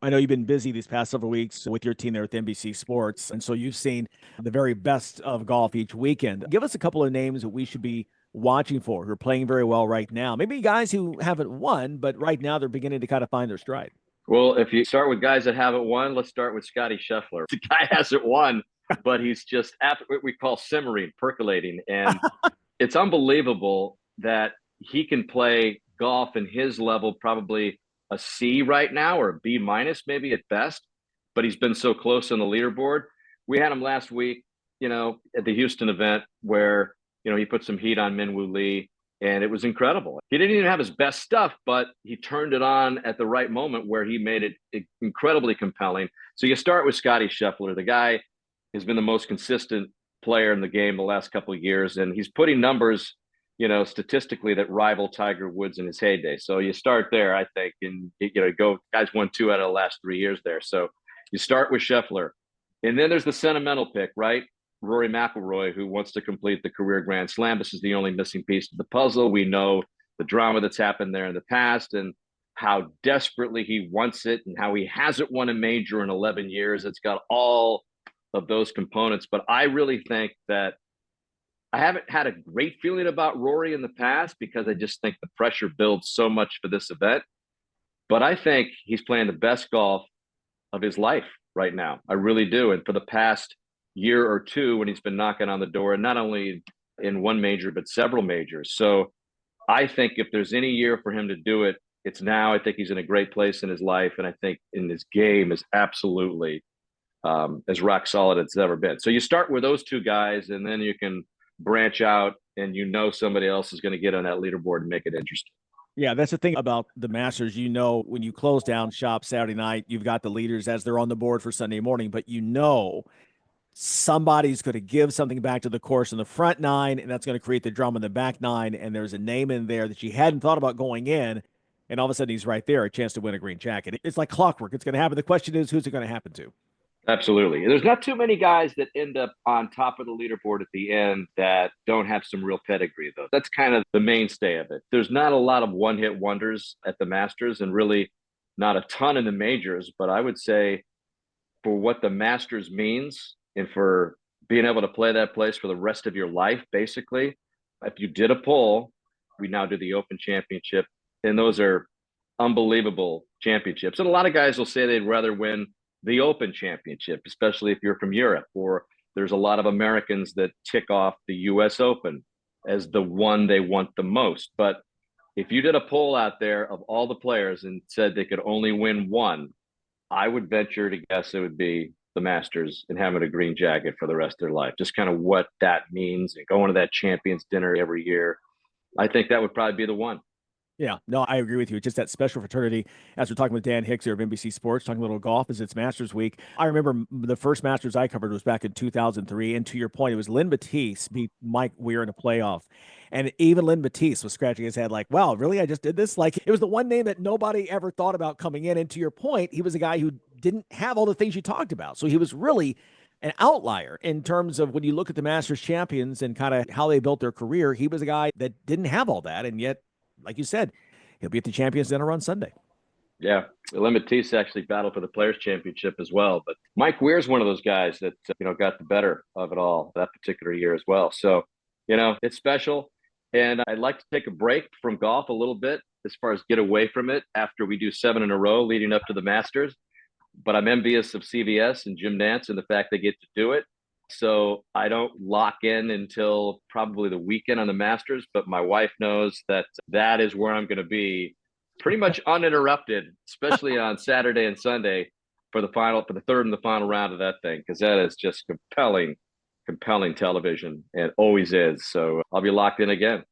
I know you've been busy these past several weeks with your team there at NBC Sports, and so you've seen the very best of golf each weekend. Give us a couple of names that we should be watching for who are playing very well right now. Maybe guys who haven't won, but right now they're beginning to kind of find their stride. Well, if you start with guys that haven't won, let's start with Scottie Scheffler. The guy hasn't won, but he's just at what we call simmering, percolating. And it's unbelievable that he can play golf in his level, probably a C right now or a B minus, maybe at best. But he's been so close on the leaderboard. We had him last week, at the Houston event where, he put some heat on Minwoo Lee, and it was incredible. He didn't even have his best stuff, but he turned it on at the right moment where he made it incredibly compelling. So you start with Scottie Scheffler. The guy has been the most consistent player in the game the last couple of years, and he's putting numbers, statistically that rival Tiger Woods in his heyday. So you start there, I think, and go. Guys won 2 out of the last 3 years there. So you start with Scheffler, and then there's the sentimental pick, right? Rory McIlroy, who wants to complete the career Grand Slam. This is the only missing piece to the puzzle. We know the drama that's happened there in the past and how desperately he wants it and how he hasn't won a major in 11 years. It's got all of those components. But I really think that I haven't had a great feeling about Rory in the past because I just think the pressure builds so much for this event. But I think he's playing the best golf of his life right now. I really do. And for the past year or two, when he's been knocking on the door, and not only in one major, but several majors. So I think if there's any year for him to do it, it's now. I think he's in a great place in his life. And I think in his game is absolutely as rock solid as it's ever been. So you start with those two guys, and then you can branch out, and somebody else is going to get on that leaderboard and make it interesting. Yeah, that's the thing about the Masters. When you close down shop Saturday night, you've got the leaders as they're on the board for Sunday morning, but somebody's going to give something back to the course in the front nine, and that's going to create the drama in the back nine. And there's a name in there that you hadn't thought about going in, and all of a sudden he's right there, a chance to win a green jacket. It's like clockwork. It's going to happen. The question is, who's it going to happen to? Absolutely. There's not too many guys that end up on top of the leaderboard at the end that don't have some real pedigree, though. That's kind of the mainstay of it. There's not a lot of one-hit wonders at the Masters, and really not a ton in the majors. But I would say for what the Masters means and for being able to play that place for the rest of your life, basically, if you did a poll, we now do the Open Championship, and those are unbelievable championships. And a lot of guys will say they'd rather win the Open Championship, especially if you're from Europe, or there's a lot of Americans that tick off the US Open as the one they want the most. But if you did a poll out there of all the players and said they could only win one, I would venture to guess it would be the Masters and having a green jacket for the rest of their life. Just kind of what that means and going to that champions dinner every year. I think that would probably be the one. Yeah, no, I agree with you. It's just that special fraternity. As we're talking with Dan Hicks here of NBC Sports, talking a little golf as it's Masters Week. I remember the first Masters I covered was back in 2003. And to your point, it was Lynn Batiste beat Mike Weir in a playoff. And even Lynn Batiste was scratching his head like, wow, really? I just did this? Like, it was the one name that nobody ever thought about coming in. And to your point, he was a guy who didn't have all the things you talked about. So he was really an outlier in terms of when you look at the Masters champions and kind of how they built their career. He was a guy that didn't have all that. And yet, like you said, he'll be at the Champions Dinner on Sunday. Yeah, Lemaitis actually battled for the Players Championship as well. But Mike Weir's one of those guys that got the better of it all that particular year as well. So it's special, and I'd like to take a break from golf a little bit as far as get away from it after we do 7 in a row leading up to the Masters. But I'm envious of CVS and Jim Nantz and the fact they get to do it. So I don't lock in until probably the weekend on the Masters, but my wife knows that is where I'm going to be pretty much uninterrupted, especially on Saturday and Sunday for the third and the final round of that thing, because that is just compelling television and always is. So I'll be locked in again.